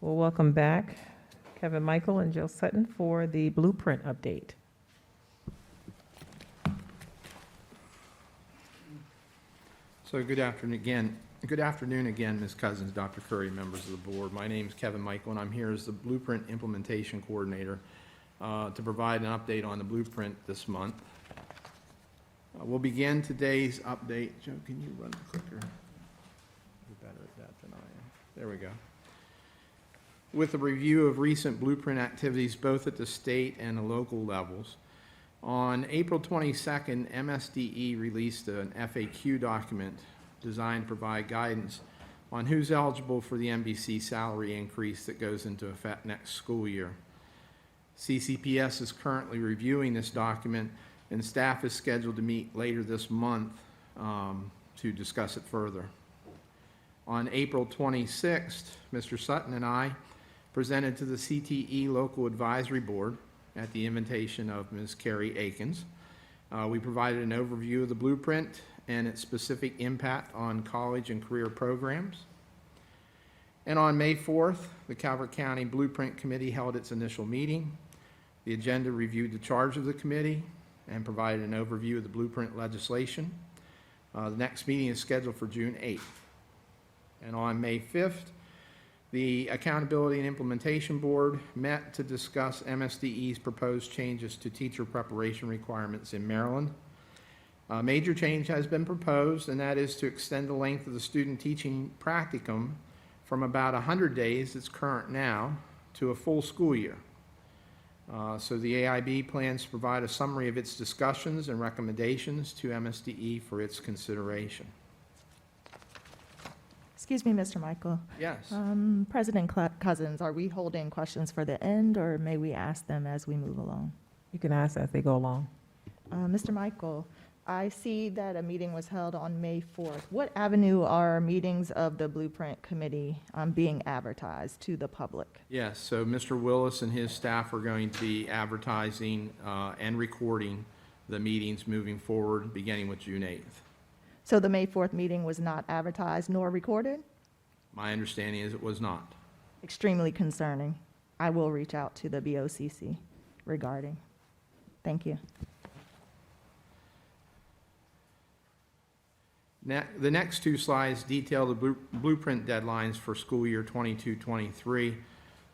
Well, welcome back, Kevin Michael and Jill Sutton, for the blueprint update. So good afternoon again. Good afternoon again, Ms. Cousins, Dr. Curry, members of the board. My name is Kevin Michael, and I'm here as the Blueprint Implementation Coordinator to provide an update on the blueprint this month. We'll begin today's update. Joe, can you run the clicker? You're better at that than I am. There we go. With a review of recent blueprint activities both at the state and the local levels. On April 22nd, MSDE released an FAQ document designed to provide guidance on who's eligible for the MBC salary increase that goes into effect next school year. CCPS is currently reviewing this document, and staff is scheduled to meet later this month to discuss it further. On April 26th, Mr. Sutton and I presented to the CTE Local Advisory Board at the invitation of Ms. Carrie Akins. We provided an overview of the blueprint and its specific impact on college and career programs. And on May 4th, the Calvert County Blueprint Committee held its initial meeting. The agenda reviewed the charge of the committee and provided an overview of the blueprint legislation. The next meeting is scheduled for June 8th. And on May 5th, the Accountability and Implementation Board met to discuss MSDE's proposed changes to teacher preparation requirements in Maryland. A major change has been proposed, and that is to extend the length of the student teaching practicum from about 100 days, it's current now, to a full school year. So the AIB plans to provide a summary of its discussions and recommendations to MSDE for its consideration. Excuse me, Mr. Michael. Yes. President Cousins, are we holding questions for the end, or may we ask them as we move along? You can ask as they go along. Mr. Michael, I see that a meeting was held on May 4th. What avenue are meetings of the Blueprint Committee being advertised to the public? Yes, so Mr. Willis and his staff are going to be advertising and recording the meetings moving forward, beginning with June 8th. So the May 4th meeting was not advertised nor recorded? My understanding is it was not. Extremely concerning. I will reach out to the BOCC regarding. Thank you. The next two slides detail the blueprint deadlines for school year 22-23.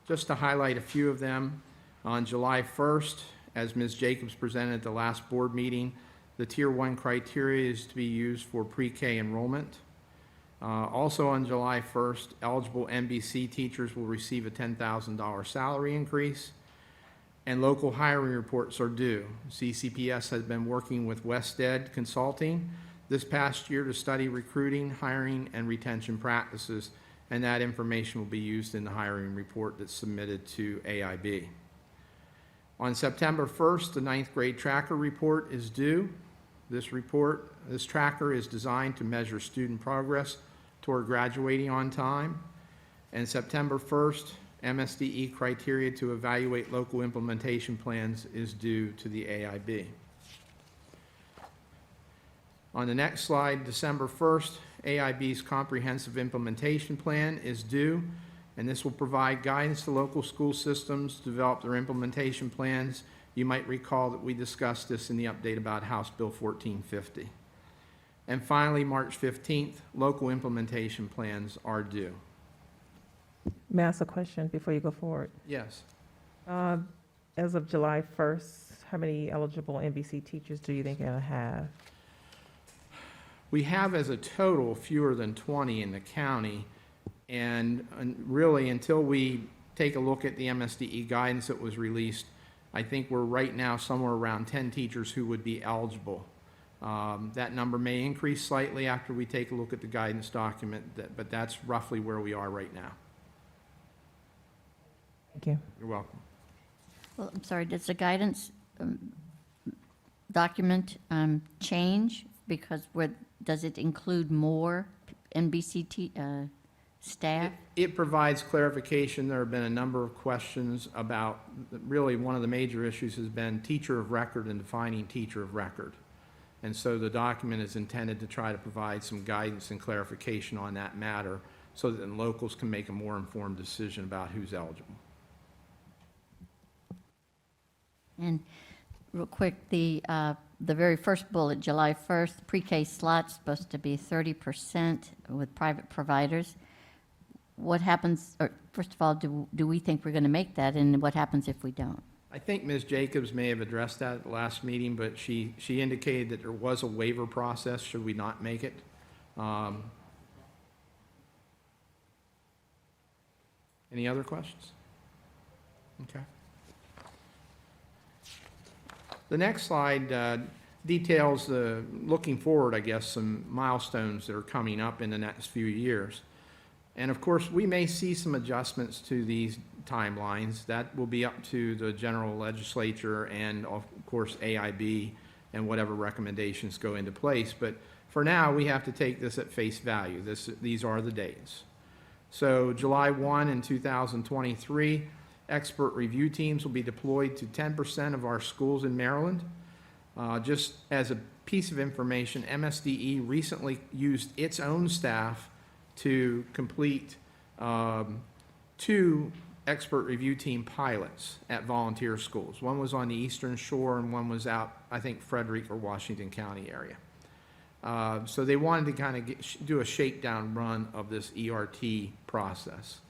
Just to highlight a few of them, on July 1st, as Ms. Jacobs presented at the last board meeting, the Tier 1 criteria is to be used for pre-K enrollment. Also on July 1st, eligible MBC teachers will receive a $10,000 salary increase, and local hiring reports are due. CCPS has been working with WestEd Consulting this past year to study recruiting, hiring, and retention practices, and that information will be used in the hiring report that's submitted to AIB. On September 1st, the 9th grade tracker report is due. This tracker is designed to measure student progress toward graduating on time. And September 1st, MSDE criteria to evaluate local implementation plans is due to the AIB. On the next slide, December 1st, AIB's comprehensive implementation plan is due, and this will provide guidance to local school systems to develop their implementation plans. You might recall that we discussed this in the update about House Bill 1450. And finally, March 15th, local implementation plans are due. May I ask a question before you go forward? Yes. As of July 1st, how many eligible MBC teachers do you think you'll have? We have as a total fewer than 20 in the county, and really until we take a look at the MSDE guidance that was released, I think we're right now somewhere around 10 teachers who would be eligible. That number may increase slightly after we take a look at the guidance document, but that's roughly where we are right now. Thank you. You're welcome. Well, I'm sorry, does the guidance document change? Because does it include more NBC staff? It provides clarification. There have been a number of questions about, really one of the major issues has been teacher of record and defining teacher of record. And so the document is intended to try to provide some guidance and clarification on that matter so that then locals can make a more informed decision about who's eligible. And real quick, the very first bullet, July 1st, pre-K slots supposed to be 30% with private providers. What happens, or first of all, do we think we're going to make that, and what happens if we don't? I think Ms. Jacobs may have addressed that at the last meeting, but she indicated that there was a waiver process should we not make it. Any other questions? Okay. The next slide details looking forward, I guess, some milestones that are coming up in the next few years. And of course, we may see some adjustments to these timelines. That will be up to the general legislature and, of course, AIB and whatever recommendations go into place. But for now, we have to take this at face value. These are the dates. So July 1 in 2023, expert review teams will be deployed to 10% of our schools in Maryland. Just as a piece of information, MSDE recently used its own staff to complete 2 expert review team pilots at volunteer schools. One was on the Eastern Shore and one was out, I think, Frederick or Washington County area. So they wanted to kind of do a shakedown run of this ERT process.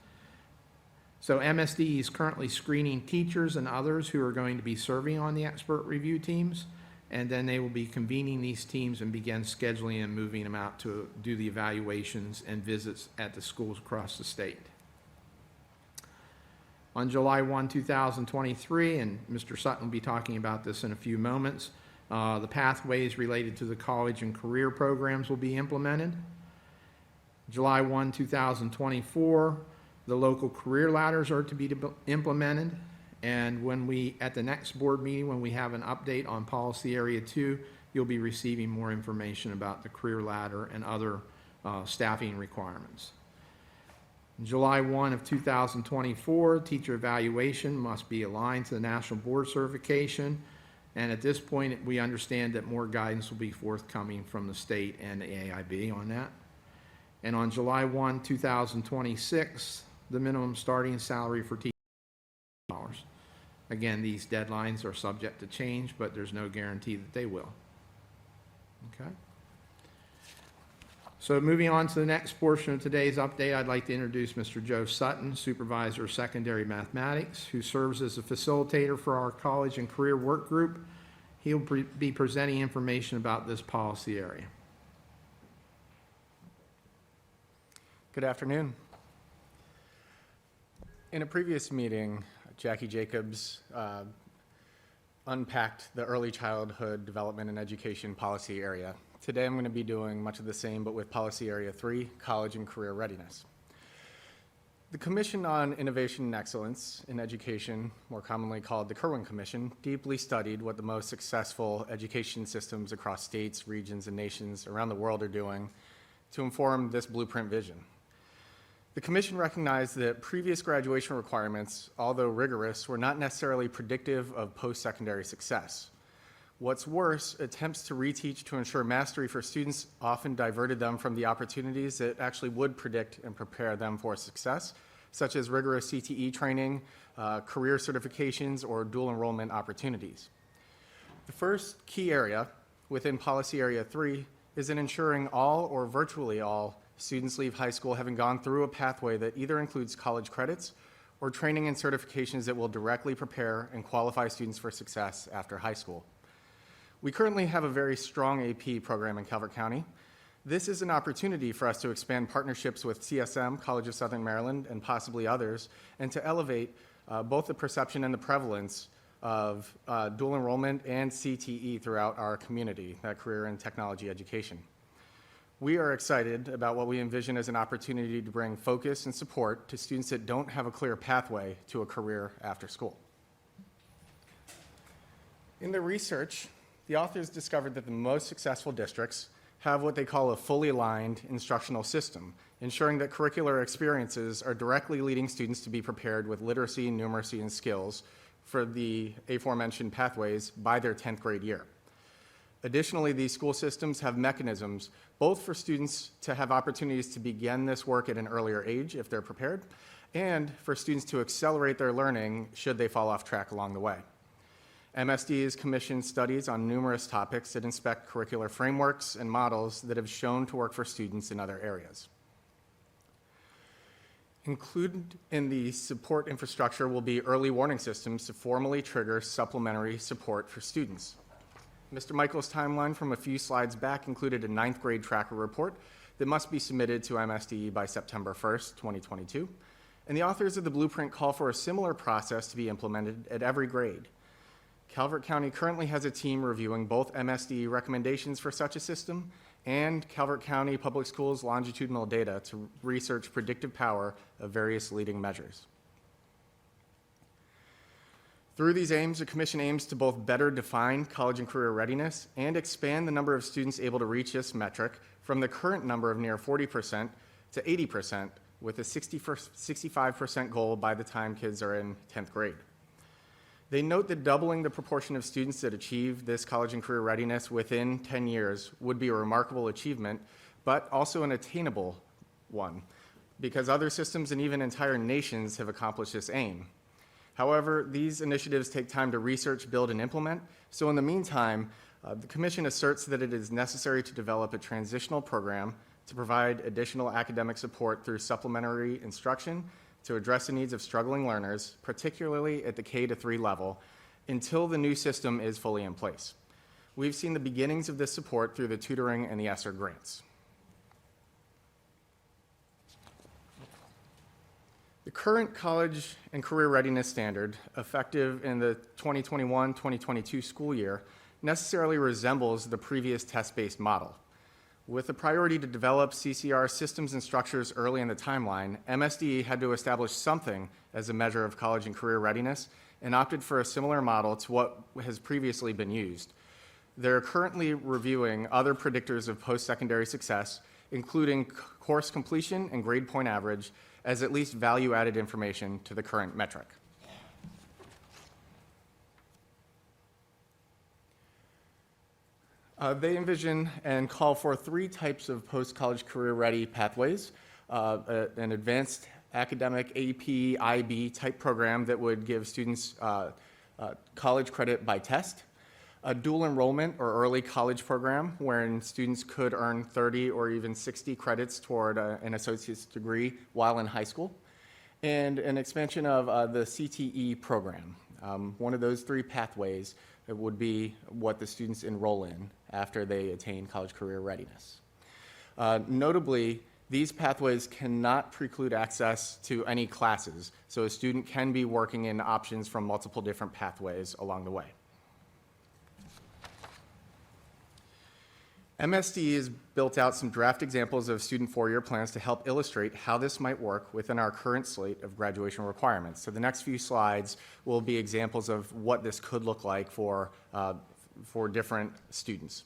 So MSD is currently screening teachers and others who are going to be serving on the expert review teams, and then they will be convening these teams and begin scheduling and moving them out to do the evaluations and visits at the schools across the state. On July 1, 2023, and Mr. Sutton will be talking about this in a few moments, the pathways related to the college and career programs will be implemented. July 1, 2024, the local career ladders are to be implemented. And when at the next board meeting, when we have an update on Policy Area 2, you'll be receiving more information about the career ladder and other staffing requirements. July 1 of 2024, teacher evaluation must be aligned to the National Board Certification. And at this point, we understand that more guidance will be forthcoming from the state and the AIB on that. And on July 1, 2026, the minimum starting salary for teachers. Again, these deadlines are subject to change, but there's no guarantee that they will. Okay. So moving on to the next portion of today's update, I'd like to introduce Mr. Joe Sutton, Supervisor of Secondary Mathematics, who serves as a facilitator for our college and career work group. He'll be presenting information about this policy area. Good afternoon. In a previous meeting, Jackie Jacobs unpacked the early childhood development and education policy area. Today I'm going to be doing much of the same, but with Policy Area 3, College and Career Readiness. The Commission on Innovation and Excellence in Education, more commonly called the Kirwan Commission, deeply studied what the most successful education systems across states, regions, and nations around the world are doing to inform this blueprint vision. The Commission recognized that previous graduation requirements, although rigorous, were not necessarily predictive of post-secondary success. What's worse, attempts to reteach to ensure mastery for students often diverted them from the opportunities that actually would predict and prepare them for success, such as rigorous CTE training, career certifications, or dual enrollment opportunities. The first key area within Policy Area 3 is in ensuring all or virtually all students leave high school having gone through a pathway that either includes college credits or training and certifications that will directly prepare and qualify students for success after high school. We currently have a very strong AP program in Calvert County. This is an opportunity for us to expand partnerships with CSM, College of Southern Maryland, and possibly others, and to elevate both the perception and the prevalence of dual enrollment and CTE throughout our community, that career and technology education. We are excited about what we envision as an opportunity to bring focus and support to students that don't have a clear pathway to a career after school. In the research, the authors discovered that the most successful districts have what they call a fully aligned instructional system, ensuring that curricular experiences are directly leading students to be prepared with literacy, numeracy, and skills for the aforementioned pathways by their 10th grade year. Additionally, these school systems have mechanisms both for students to have opportunities to begin this work at an earlier age if they're prepared, and for students to accelerate their learning should they fall off track along the way. MSD has commissioned studies on numerous topics that inspect curricular frameworks and models that have shown to work for students in other areas. Included in the support infrastructure will be early warning systems to formally trigger supplementary support for students. Mr. Michael's timeline from a few slides back included a 9th grade tracker report that must be submitted to MSDE by September 1st, 2022. And the authors of the blueprint call for a similar process to be implemented at every grade. Calvert County currently has a team reviewing both MSDE recommendations for such a system and Calvert County Public Schools longitudinal data to research predictive power of various leading measures. Through these aims, the Commission aims to both better define college and career readiness and expand the number of students able to reach this metric from the current number of near 40% to 80%, with a 65% goal by the time kids are in 10th grade. They note that doubling the proportion of students that achieve this college and career readiness within 10 years would be a remarkable achievement, but also an attainable one, because other systems and even entire nations have accomplished this aim. However, these initiatives take time to research, build, and implement, so in the meantime, the Commission asserts that it is necessary to develop a transitional program to provide additional academic support through supplementary instruction to address the needs of struggling learners, particularly at the K-3 level, until the new system is fully in place. We've seen the beginnings of this support through the tutoring and the ESSER grants. The current college and career readiness standard, effective in the 2021-2022 school year, necessarily resembles the previous test-based model. With the priority to develop CCR systems and structures early in the timeline, MSDE had to establish something as a measure of college and career readiness and opted for a similar model to what has previously been used. They're currently reviewing other predictors of post-secondary success, including course completion and grade point average, as at least value-added information to the current metric. They envision and call for 3 types of post-college career-ready pathways: an advanced academic AP, IB type program that would give students college credit by test, a dual enrollment or early college program wherein students could earn 30 or even 60 credits toward an associate's degree while in high school, and an expansion of the CTE program. One of those 3 pathways would be what the students enroll in after they attain college career readiness. Notably, these pathways cannot preclude access to any classes, so a student can be working in options from multiple different pathways along the way. MSD has built out some draft examples of student 4-year plans to help illustrate how this might work within our current slate of graduation requirements. So the next few slides will be examples of what this could look like for different students.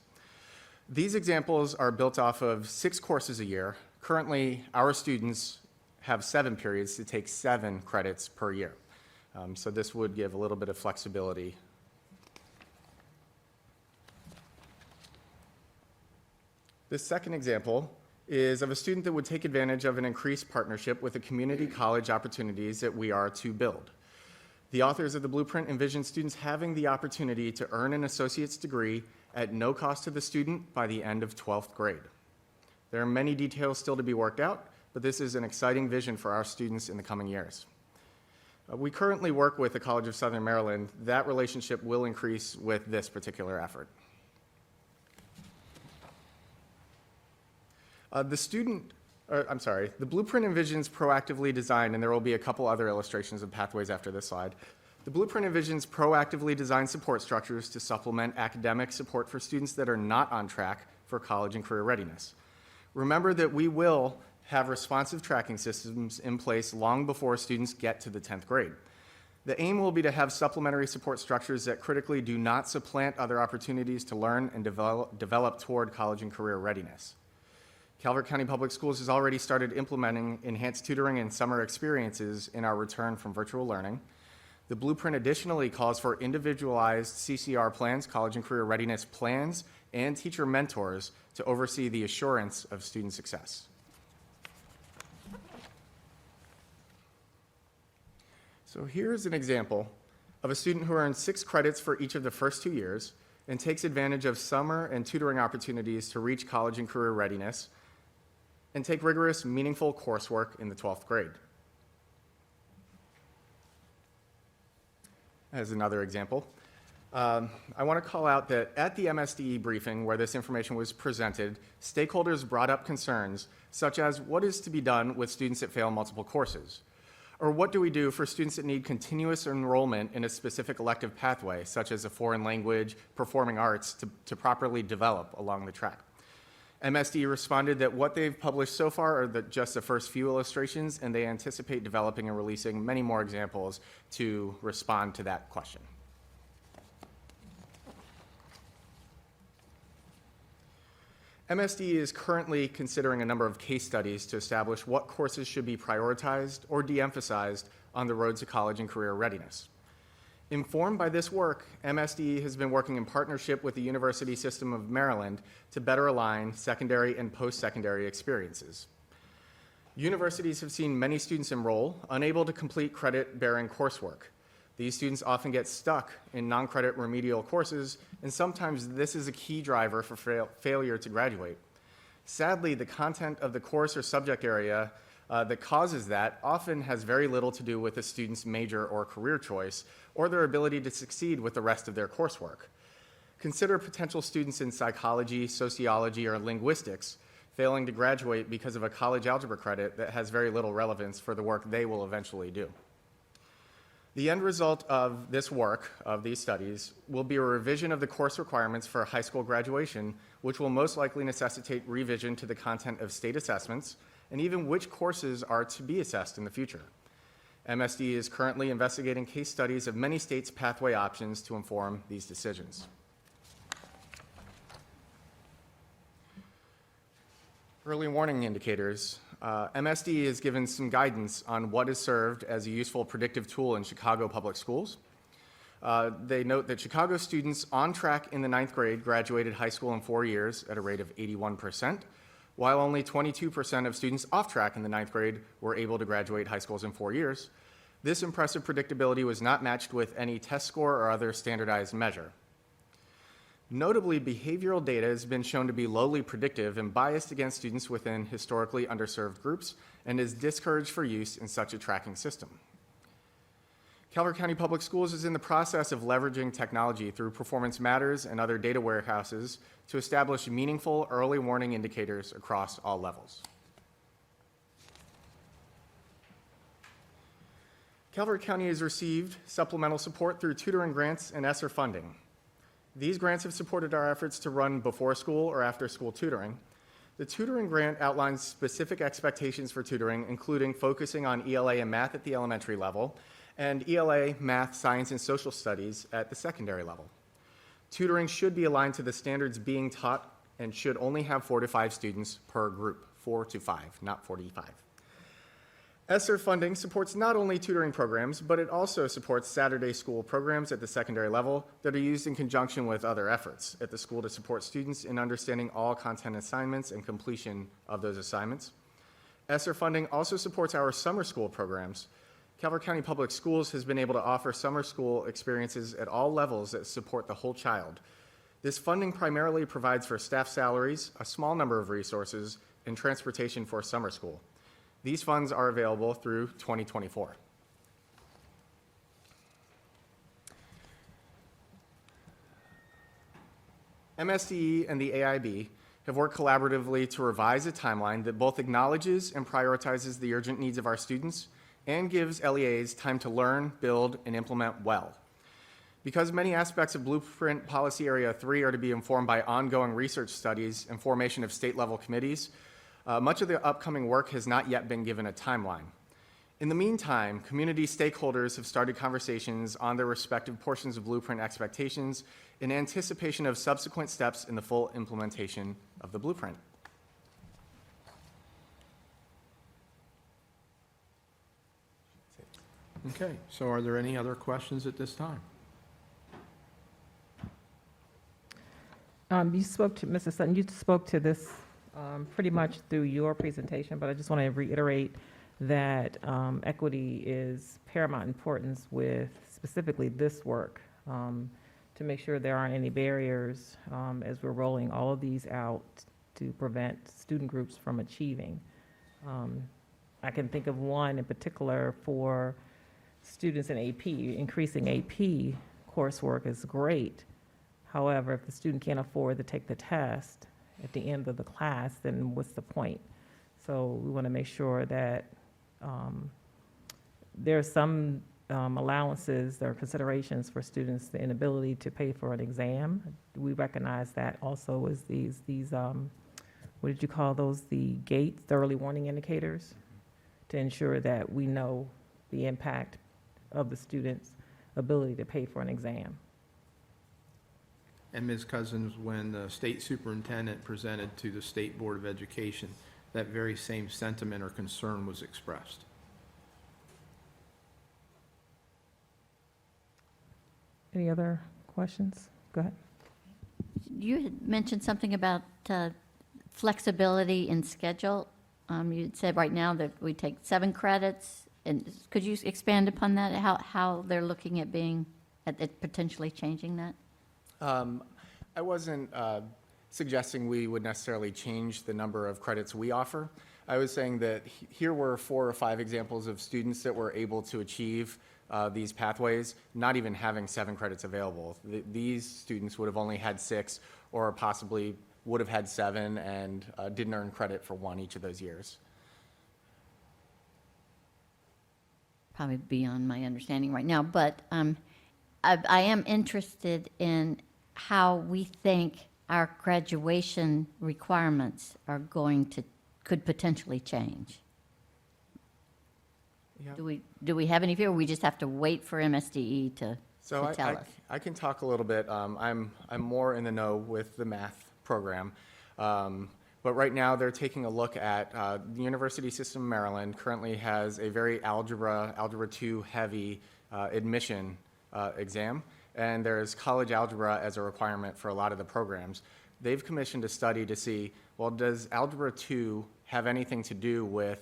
These examples are built off of 6 courses a year. Currently, our students have 7 periods to take 7 credits per year. So this would give a little bit of flexibility. This second example is of a student that would take advantage of an increased partnership with the community college opportunities that we are to build. The authors of the blueprint envision students having the opportunity to earn an associate's degree at no cost to the student by the end of 12th grade. There are many details still to be worked out, but this is an exciting vision for our students in the coming years. We currently work with the College of Southern Maryland. That relationship will increase with this particular effort. The blueprint envisions proactively designed, and there will be a couple other illustrations of pathways after this slide. The blueprint envisions proactively designed support structures to supplement academic support for students that are not on track for college and career readiness. Remember that we will have responsive tracking systems in place long before students get to the 10th grade. The aim will be to have supplementary support structures that critically do not supplant other opportunities to learn and develop toward college and career readiness. Calvert County Public Schools has already started implementing enhanced tutoring and summer experiences in our return from virtual learning. The blueprint additionally calls for individualized CCR plans, college and career readiness plans, and teacher mentors to oversee the assurance of student success. So here's an example of a student who earns 6 credits for each of the first 2 years and takes advantage of summer and tutoring opportunities to reach college and career readiness and take rigorous, meaningful coursework in the 12th grade. As another example, I want to call out that at the MSDE briefing where this information was presented, stakeholders brought up concerns such as what is to be done with students that fail multiple courses? Or what do we do for students that need continuous enrollment in a specific elective pathway, such as a foreign language, performing arts, to properly develop along the track? MSD responded that what they've published so far are just the first few illustrations, and they anticipate developing and releasing many more examples to respond to that question. MSD is currently considering a number of case studies to establish what courses should be prioritized or de-emphasized on the road to college and career readiness. Informed by this work, MSD has been working in partnership with the University System of Maryland to better align secondary and post-secondary experiences. Universities have seen many students enroll, unable to complete credit-bearing coursework. These students often get stuck in non-credit remedial courses, and sometimes this is a key driver for failure to graduate. Sadly, the content of the course or subject area that causes that often has very little to do with a student's major or career choice or their ability to succeed with the rest of their coursework. Consider potential students in psychology, sociology, or linguistics failing to graduate because of a college algebra credit that has very little relevance for the work they will eventually do. The end result of this work, of these studies, will be a revision of the course requirements for high school graduation, which will most likely necessitate revision to the content of state assessments and even which courses are to be assessed in the future. MSD is currently investigating case studies of many states' pathway options to inform these decisions. Early warning indicators. MSD has given some guidance on what is served as a useful predictive tool in Chicago public schools. They note that Chicago students on track in the 9th grade graduated high school in 4 years at a rate of 81%, while only 22% of students off track in the 9th grade were able to graduate high schools in 4 years. This impressive predictability was not matched with any test score or other standardized measure. Notably, behavioral data has been shown to be lowly predictive and biased against students within historically underserved groups and is discouraged for use in such a tracking system. Calvert County Public Schools is in the process of leveraging technology through Performance Matters and other data warehouses to establish meaningful early warning indicators across all levels. Calvert County has received supplemental support through tutoring grants and ESSER funding. These grants have supported our efforts to run before school or after school tutoring. The tutoring grant outlines specific expectations for tutoring, including focusing on ELA and math at the elementary level, and ELA, math, science, and social studies at the secondary level. Tutoring should be aligned to the standards being taught and should only have 4 to 5 students per group, 4 to 5, not 45. ESSER funding supports not only tutoring programs, but it also supports Saturday school programs at the secondary level that are used in conjunction with other efforts at the school to support students in understanding all content assignments and completion of those assignments. ESSER funding also supports our summer school programs. Calvert County Public Schools has been able to offer summer school experiences at all levels that support the whole child. This funding primarily provides for staff salaries, a small number of resources, and transportation for summer school. These funds are available through 2024. MSDE and the AIB have worked collaboratively to revise a timeline that both acknowledges and prioritizes the urgent needs of our students and gives LEAs time to learn, build, and implement well. Because many aspects of Blueprint Policy Area 3 are to be informed by ongoing research studies and formation of state-level committees, much of the upcoming work has not yet been given a timeline. In the meantime, community stakeholders have started conversations on their respective portions of Blueprint expectations in anticipation of subsequent steps in the full implementation of the Blueprint. Okay, so are there any other questions at this time? You spoke to, Mrs. Sutton, you spoke to this pretty much through your presentation, but I just want to reiterate that equity is paramount importance with specifically this work, to make sure there aren't any barriers as we're rolling all of these out to prevent student groups from achieving. I can think of one in particular for students in AP. Increasing AP coursework is great. However, if the student can't afford to take the test at the end of the class, then what's the point? So we want to make sure that there are some allowances, there are considerations for students, the inability to pay for an exam. We recognize that also as these what did you call those? The gates, the early warning indicators, to ensure that we know the impact of the student's ability to pay for an exam. And Ms. Cousins, when the state superintendent presented to the State Board of Education, that very same sentiment or concern was expressed. Any other questions? Go ahead. You had mentioned something about flexibility in schedule. You had said right now that we take 7 credits, and could you expand upon that, how they're looking at being, at potentially changing that? I wasn't suggesting we would necessarily change the number of credits we offer. I was saying that here were 4 or 5 examples of students that were able to achieve these pathways, not even having 7 credits available. These students would have only had 6, or possibly would have had 7 and didn't earn credit for 1 each of those years. Probably beyond my understanding right now, but I am interested in how we think our graduation requirements are could potentially change. Yeah. Do we have any fear, or we just have to wait for MSDE to So tell us? I can talk a little bit. I'm more in the know with the math program. But right now, they're taking a look at the University System of Maryland currently has a very Algebra 2 heavy admission exam, and there's college algebra as a requirement for a lot of the programs. They've commissioned a study to see, well, does Algebra 2 have anything to do with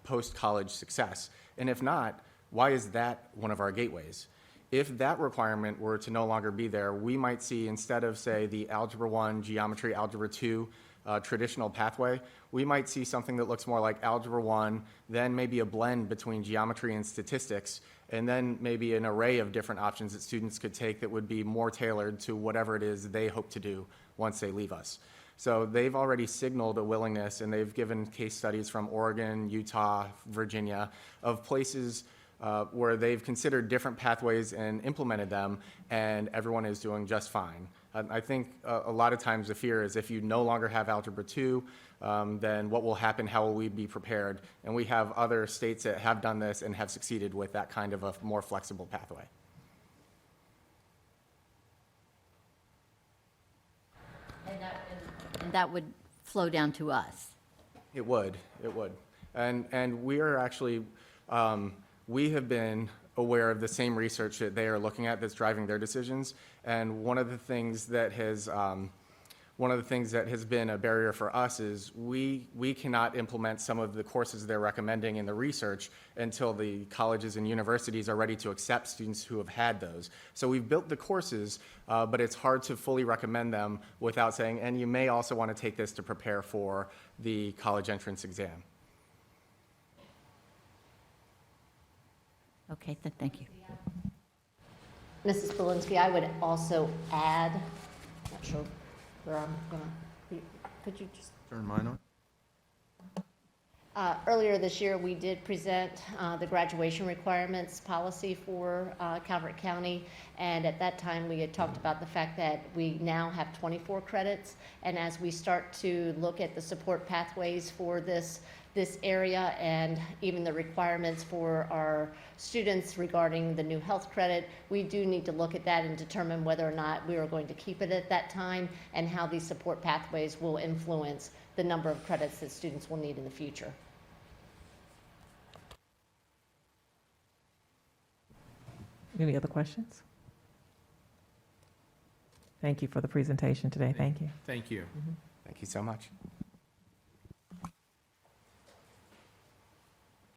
post-college success? And if not, why is that one of our gateways? If that requirement were to no longer be there, we might see, instead of, say, the Algebra 1, Geometry, Algebra 2 traditional pathway, we might see something that looks more like Algebra 1, then maybe a blend between geometry and statistics, and then maybe an array of different options that students could take that would be more tailored to whatever it is they hope to do once they leave us. So they've already signaled a willingness, and they've given case studies from Oregon, Utah, Virginia, of places where they've considered different pathways and implemented them, and everyone is doing just fine. I think a lot of times the fear is if you no longer have Algebra 2, then what will happen, how will we be prepared? And we have other states that have done this and have succeeded with that kind of a more flexible pathway. And that would flow down to us. It would. And we are actually, we have been aware of the same research that they are looking at that's driving their decisions. And one of the things that has been a barrier for us is we cannot implement some of the courses they're recommending in the research until the colleges and universities are ready to accept students who have had those. So we've built the courses, but it's hard to fully recommend them without saying, and you may also want to take this to prepare for the college entrance exam. Okay, thank you. Mrs. Polinsky, I would also add, not sure where I'm gonna, could you just? Turn mine on. Earlier this year, we did present the graduation requirements policy for Calvert County, and at that time, we had talked about the fact that we now have 24 credits, and as we start to look at the support pathways for this area and even the requirements for our students regarding the new health credit, we do need to look at that and determine whether or not we are going to keep it at that time and how these support pathways will influence the number of credits that students will need in the future. Any other questions? Thank you for the presentation today. Thank you. Thank you. Thank you so much.